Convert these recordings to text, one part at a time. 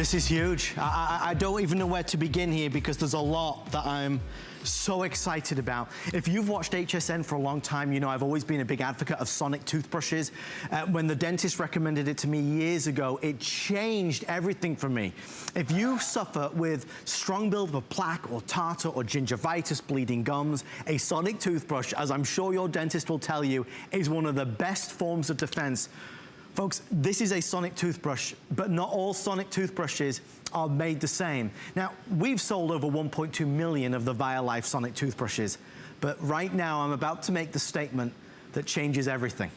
This is huge. I don't even know where to begin here because there's a lot that I'm so excited about. If you've watched HSN for a long time, you know I've always been a big advocate of sonic toothbrushes. When the dentist recommended it to me years ago, it changed everything for me. If you suffer with strong buildup of plaque or tartar or gingivitis, bleeding gums, a sonic toothbrush, as I'm sure your dentist will tell you, is one of the best forms of defense. Folks, this is a sonic toothbrush, but not all sonic toothbrushes are made the same. Now, we've sold over 1.2 million of the VIOlife sonic toothbrushes, but right now I'm about to make the statement that changes everything.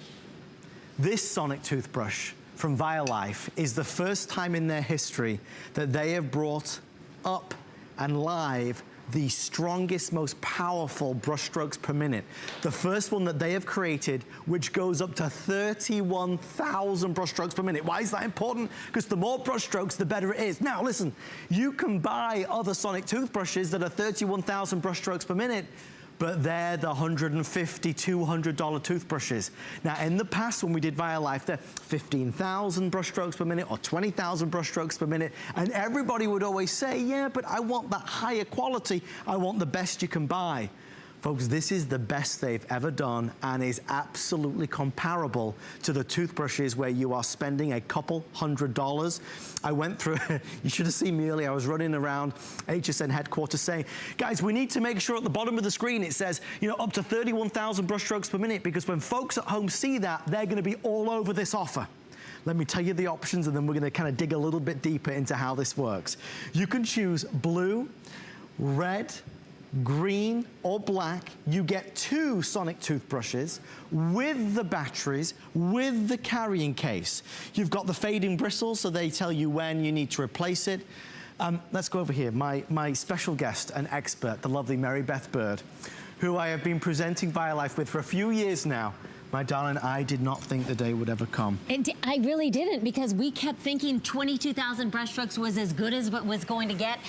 This sonic toothbrush from VIOlife is the first time in their history that they have brought up and live the strongest, most powerful brush strokes per minute. The first one that they have created, which goes up to 31,000 brush strokes per minute. Why is that important? Because the more brush strokes, the better it is. Now, listen, you can buy other sonic toothbrushes that are 31,000 brush strokes per minute, but they're the $150, $200 toothbrushes. Now, in the past, when we did VIOlife, they're 15,000 brush strokes per minute or 20,000 brush strokes per minute, and everybody would always say, yeah, but I want that higher quality. I want the best you can buy. Folks, this is the best they've ever done and is absolutely comparable to the toothbrushes where you are spending a couple $100. I went through, you should have seen me earlier, I was running around HSN headquarters saying, guys, we need to make sure at the bottom of the screen it says, you know, up to 31,000 brush strokes per minute, because when folks at home see that, they're gonna be all over this offer. Let me tell you the options and then we're gonna kind of dig a little bit deeper into how this works. You can choose blue, red, green or black. You get 2 sonic toothbrushes with the batteries, with the carrying case. You've got the fading bristles, so they tell you when you need to replace it. Let's go over here. My special guest and expert, the lovely Mary Beth Bird, who I have been presenting VIOlife with for a few years now. My darling, I did not think the day would ever come. I really didn't, because we kept thinking 22,000 brush strokes was as good as what was going to get.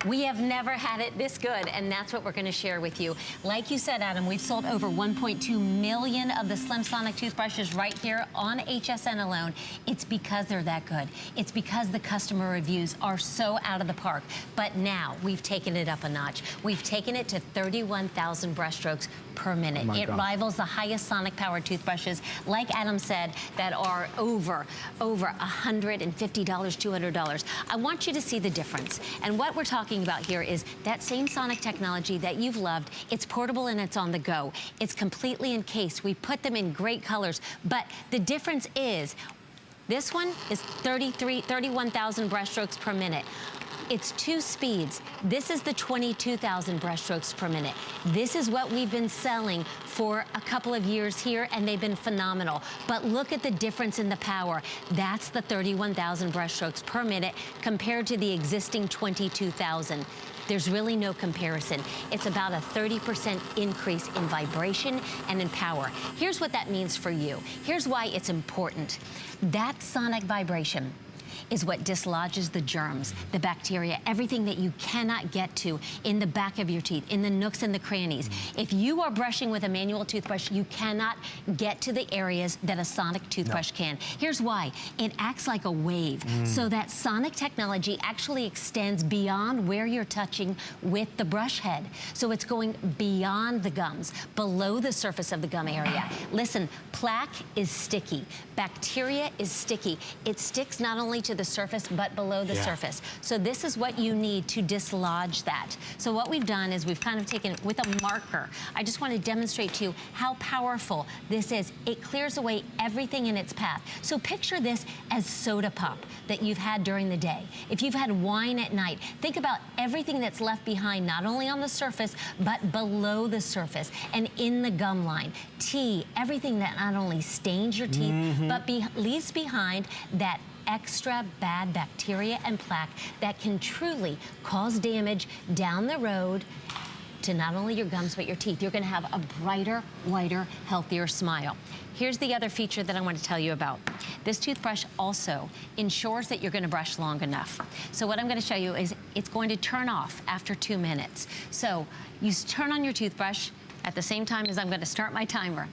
We have never had it this good, and that's what we're going to share with you. Like you said, Adam, we've sold over 1.2 million of the Slim Sonic toothbrushes right here on HSN alone. It's because they're that good. It's because the customer reviews are so out of the park. But now we've taken it up a notch. We've taken it to 31,000 brush strokes per minute. It rivals the highest sonic powered toothbrushes, like Adam said, that are over $150, $200. I want you to see the difference. And what we're talking about here is that same sonic technology that you've loved. It's portable and it's on the go. It's completely encased. We put them in great colors, but the difference is this one is 31,000 brush strokes per minute. It's 2 speeds. This is the 22,000 brush strokes per minute. This is what we've been selling for a couple of years here, and they've been phenomenal. But look at the difference in the power. That's the 31,000 brush strokes per minute compared to the existing 22,000. There's really no comparison. It's about a 30% increase in vibration and in power. Here's what that means for you. Here's why it's important. That sonic vibration is what dislodges the germs, the bacteria, everything that you cannot get to in the back of your teeth, in the nooks and the crannies. If you are brushing with a manual toothbrush, you cannot get to the areas that a sonic toothbrush can. Here's why. It acts like a wave. So that sonic technology actually extends beyond where you're touching with the brush head. So it's going beyond the gums, below the surface of the gum area. Listen, plaque is sticky. Bacteria is sticky. It sticks not only to the surface, but below the surface. So this is what you need to dislodge that. So what we've done is we've kind of taken it with a marker. I just want to demonstrate to you how powerful this is. It clears away everything in its path. So picture this as soda pop that you've had during the day. If you've had wine at night, think about everything that's left behind, not only on the surface, but below the surface and in the gum line. Tea, everything that not only stains your teeth, but leaves behind that extra bad bacteria and plaque that can truly cause damage down the road to not only your gums, but your teeth. You're gonna have a brighter, whiter, healthier smile. Here's the other feature that I want to tell you about. This toothbrush also ensures that you're gonna brush long enough. So what I'm gonna show you is it's going to turn off after 2 minutes. So you turn on your toothbrush at the same time as I'm gonna start my timer.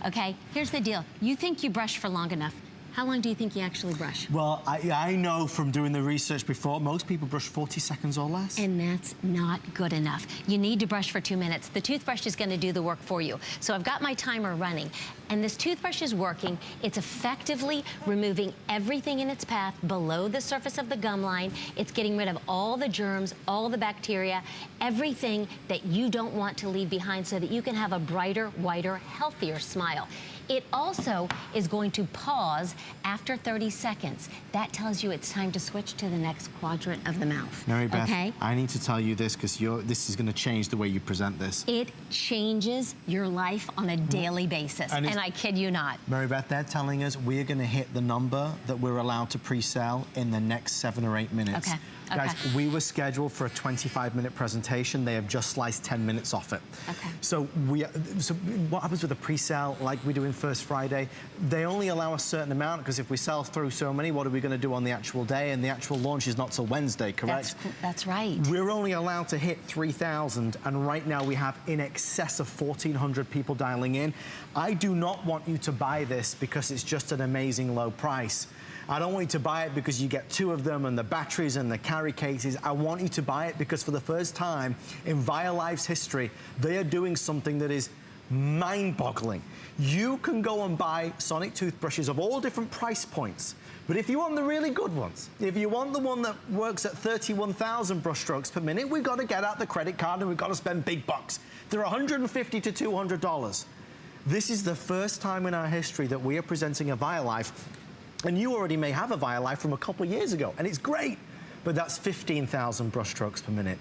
Okay, here's the deal. You think you brush for long enough. How long do you think you actually brush? Well, I know from doing the research before, most people brush 40 seconds or less. And that's not good enough. You need to brush for 2 minutes. The toothbrush is going to do the work for you. So I've got my timer running, and this toothbrush is working. It's effectively removing everything in its path below the surface of the gum line. It's getting rid of all the germs, all the bacteria, everything that you don't want to leave behind so that you can have a brighter, whiter, healthier smile. It also is going to pause after 30 seconds. That tells you it's time to switch to the next quadrant of the mouth. Mary Beth, okay? I need to tell you this because this is going to change the way you present this. It changes your life on a daily basis, and I kid you not. Mary Beth, they're telling us we're going to hit the number that we're allowed to pre-sell in the next 7 or 8 minutes. Okay. Guys, we were scheduled for a 25-minute presentation. They have just sliced 10 minutes off it. Okay. So what happens with a pre-sale, like we do in First Friday? They only allow a certain amount because if we sell through so many, what are we going to do on the actual day? And the actual launch is not till Wednesday, correct? That's right. We're only allowed to hit 3,000, and right now we have in excess of 1,400 people dialing in. I do not want you to buy this because it's just an amazing low price. I don't want you to buy it because you get 2 of them and the batteries and the carry cases. I want you to buy it because for the first time in VIOlife's history, they are doing something that is mind-boggling. You can go and buy Sonic toothbrushes of all different price points. But if you want the really good ones, if you want the one that works at 31,000 brush strokes per minute, we've got to get out the credit card and we've got to spend big bucks. They're $150 to $200. This is the first time in our history that we are presenting a VIOlife. And you already may have a VIOlife from a couple of years ago, and it's great, but that's 15,000 brush strokes per minute.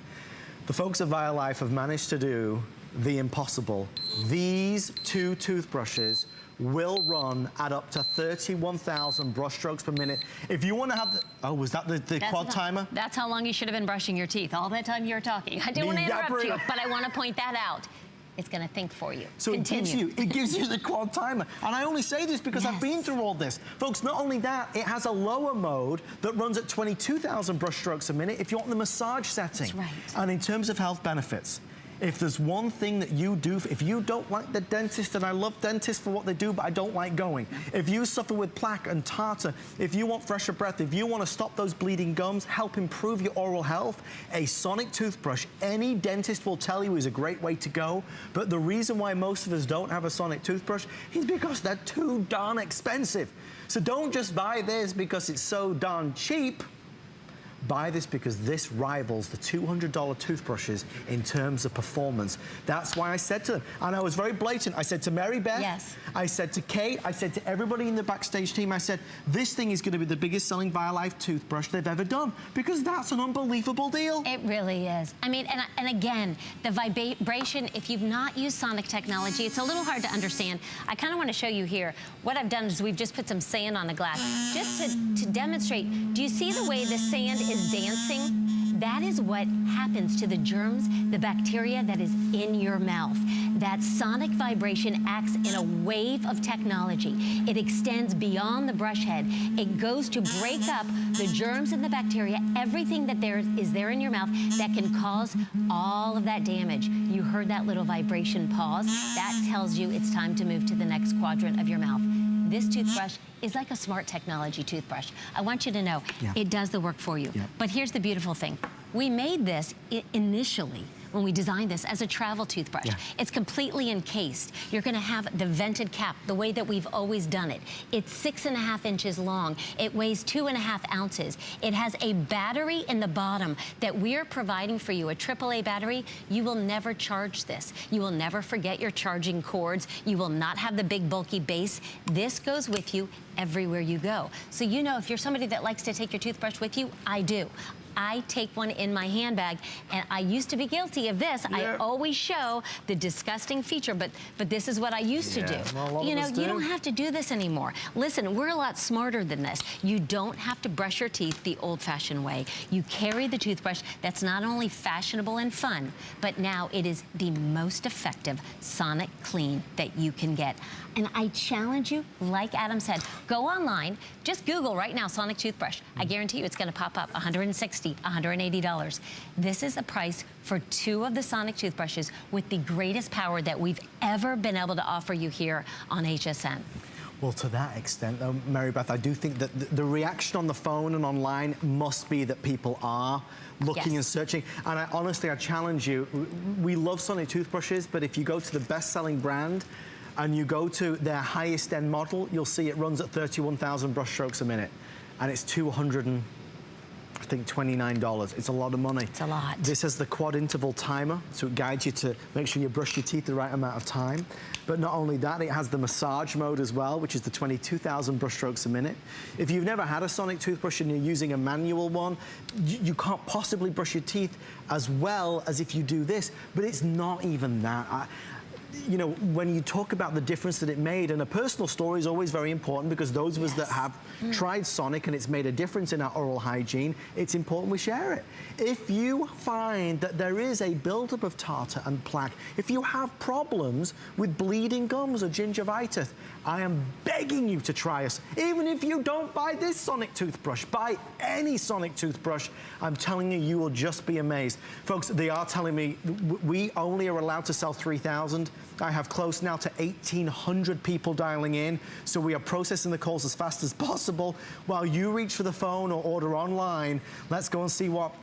The folks at VIOlife have managed to do the impossible. These 2 toothbrushes will run at up to 31,000 brush strokes per minute. If you want to have the, oh, was that the quad timer? That's how long you should have been brushing your teeth, all that time you were talking. I didn't want to interrupt you, but I want to point that out. It's going to think for you. So it gives you the quad timer. And I only say this because I've been through all this. Folks, not only that, it has a lower mode that runs at 22,000 brush strokes a minute if you want the massage setting. That's right. And in terms of health benefits, if there's one thing that you do, if you don't like the dentist, and I love dentists for what they do, but I don't like going. If you suffer with plaque and tartar, if you want fresher breath, if you want to stop those bleeding gums, help improve your oral health, a Sonic toothbrush, any dentist will tell you is a great way to go. But the reason why most of us don't have a Sonic toothbrush is because they're too darn expensive. So don't just buy this because it's so darn cheap. Buy this because this rivals the $200 toothbrushes in terms of performance. That's why I said to them, and I was very blatant, I said to Mary Beth, I said to Kate, I said to everybody in the backstage team, I said, this thing is going to be the biggest selling VIOlife toothbrush they've ever done, because that's an unbelievable deal. It really is. I mean, and again, the vibration, if you've not used Sonic technology, it's a little hard to understand. I kind of want to show you here. What I've done is we've just put some sand on the glass, just to demonstrate. Do you see the way the sand is dancing? That is what happens to the germs, the bacteria that is in your mouth. That sonic vibration acts in a wave of technology. It extends beyond the brush head. It goes to break up the germs and the bacteria, everything that is there in your mouth that can cause all of that damage. You heard that little vibration pause. That tells you it's time to move to the next quadrant of your mouth. This toothbrush is like a smart technology toothbrush. I want you to know it does the work for you. But here's the beautiful thing. We made this initially when we designed this as a travel toothbrush. It's completely encased. You're gonna have the vented cap, the way that we've always done it. It's 6.5 inches long. It weighs 2.5 ounces. It has a battery in the bottom that we're providing for you, a AAA battery. You will never charge this. You will never forget your charging cords. You will not have the big bulky base. This goes with you everywhere you go. So you know, if you're somebody that likes to take your toothbrush with you, I do. I take one in my handbag, and I used to be guilty of this. I always show the disgusting feature, but this is what I used to do. Well, you know, you don't have to do this anymore. Listen, we're a lot smarter than this. You don't have to brush your teeth the old-fashioned way. You carry the toothbrush that's not only fashionable and fun, but now it is the most effective sonic clean that you can get. And I challenge you, like Adam said, go online, just Google right now Sonic toothbrush. I guarantee you it's gonna pop up $160, $180. This is the price for 2 of the Sonic toothbrushes with the greatest power that we've ever been able to offer you here on HSN. Well, to that extent, though, Mary Beth, I do think that the reaction on the phone and online must be that people are looking and searching. And honestly, I challenge you, we love Sonic toothbrushes, but if you go to the best-selling brand and you go to their highest end model, you'll see it runs at 31,000 brush strokes a minute. And it's $229. It's a lot of money. It's a lot. This has the quad interval timer, so it guides you to make sure you brush your teeth the right amount of time. But not only that, it has the massage mode as well, which is the 22,000 brush strokes a minute. If you've never had a Sonic toothbrush and you're using a manual one, you can't possibly brush your teeth as well as if you do this, but it's not even that. You know, when you talk about the difference that it made, and a personal story is always very important, because those of us that have tried Sonic and it's made a difference in our oral hygiene, it's important we share it. If you find that there is a buildup of tartar and plaque, if you have problems with bleeding gums or gingivitis, I am begging you to try us. Even if you don't buy this Sonic toothbrush, buy any Sonic toothbrush. I'm telling you, you will just be amazed. Folks, they are telling me we only are allowed to sell 3,000. I have close now to 1,800 people dialing in, so we are processing the calls as fast as possible. While you reach for the phone or order online, let's go and see what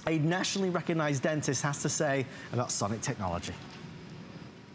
a nationally recognized dentist has to say about Sonic technology.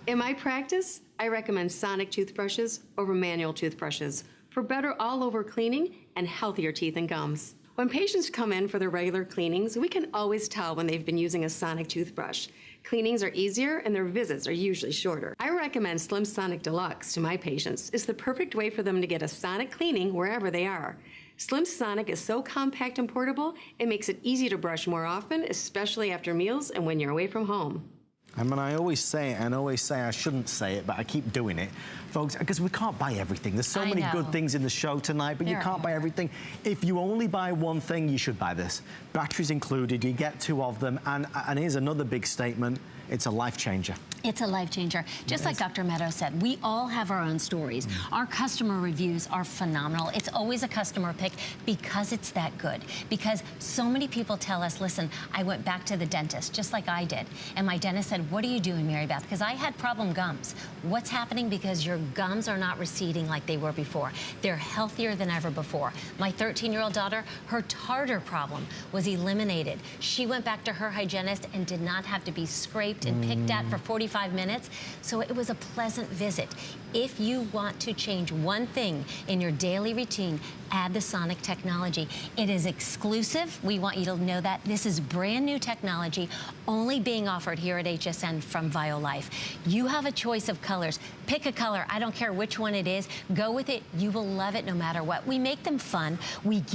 In my practice, I recommend Sonic toothbrushes over manual toothbrushes for better all-over cleaning and healthier teeth and gums. When patients come in for their regular cleanings, we can always tell when they've been using a Sonic toothbrush. Cleanings are easier and their visits are usually shorter. I recommend Slim Sonic Deluxe to my patients. It's the perfect way for them to get a Sonic cleaning wherever they are. Slim Sonic is so compact and portable, it makes it easy to brush more often, especially after meals and when you're away from home. I mean, I always say it and always say I shouldn't say it, but I keep doing it, folks, because we can't buy everything. There's so many good things in the show tonight, but you can't buy everything. If you only buy one thing, you should buy this. Batteries included, you get 2 of them, and here's another big statement. It's a life changer. It's a life changer. Just like Dr. Meadows said, we all have our own stories. Our customer reviews are phenomenal. It's always a customer pick because it's that good. Because so many people tell us, listen, I went back to the dentist, just like I did. And my dentist said, what are you doing, Mary Beth? Because I had problem gums. What's happening? Because your gums are not receding like they were before. They're healthier than ever before. My 13-year-old daughter, her tartar problem was eliminated. She went back to her hygienist and did not have to be scraped and picked at for 45 minutes. So it was a pleasant visit. If you want to change one thing in your daily routine, add the Sonic technology. It is exclusive. We want you to know that. This is brand new technology only being offered here at HSN from VIOlife. You have a choice of colors. Pick a color. I don't care which one it is. Go with it. You will love it no matter what. We make them fun. We give